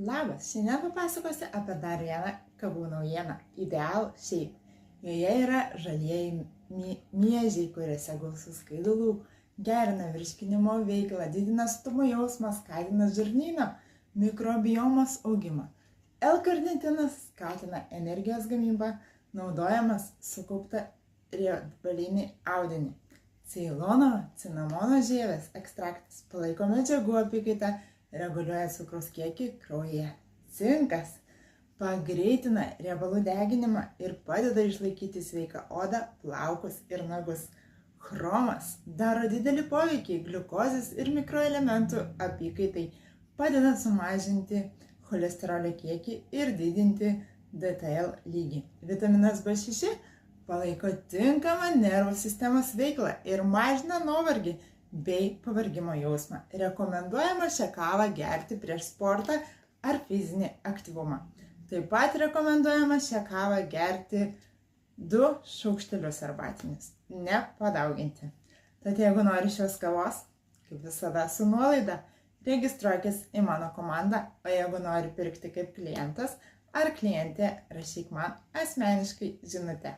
Labas, šiandien papasakosiu apie dar vieną kavų naujieną – Ideal Shape. Joje yra žalieji miežiai, kuriuose gausu skaidulų, gerina virškinimo veiklą, didina sotumo jausmą, skatina žarnyno mikrobiomos augimą. L-karnitinas skatina energijos gamybą, naudojamas sukauptą riebalinį audinį. Ceilono cinamono žievės ekstraktas palaiko medžiagų apykaitą, reguliuoja cukraus kiekį kraujyje. Cinkas pagreitina riebalų deginimą ir padeda išlaikyti sveiką odą, plaukus ir nagus. Chromas daro didelį poveikį gliukozės ir mikroelementų apykaitai, padeda sumažinti cholesterolio kiekį ir didinti DTL lygį. Vitaminas B6 palaiko tinkamą nervų sistemos veiklą ir mažina nuovargį bei pavargimo jausmą. Rekomenduojama šią kavą gerti prieš sportą ar fizinį aktyvumą. Taip pat rekomenduojama šią kavą gerti 2 šaukštelius arbatinius, nepadauginti. Tad jeigu nori šios kavos, kaip visada su nuolaida, registruokis į mano komandą, o jeigu nori pirkti kaip klientas ar klientė, rašyk man asmeniškai žinutę.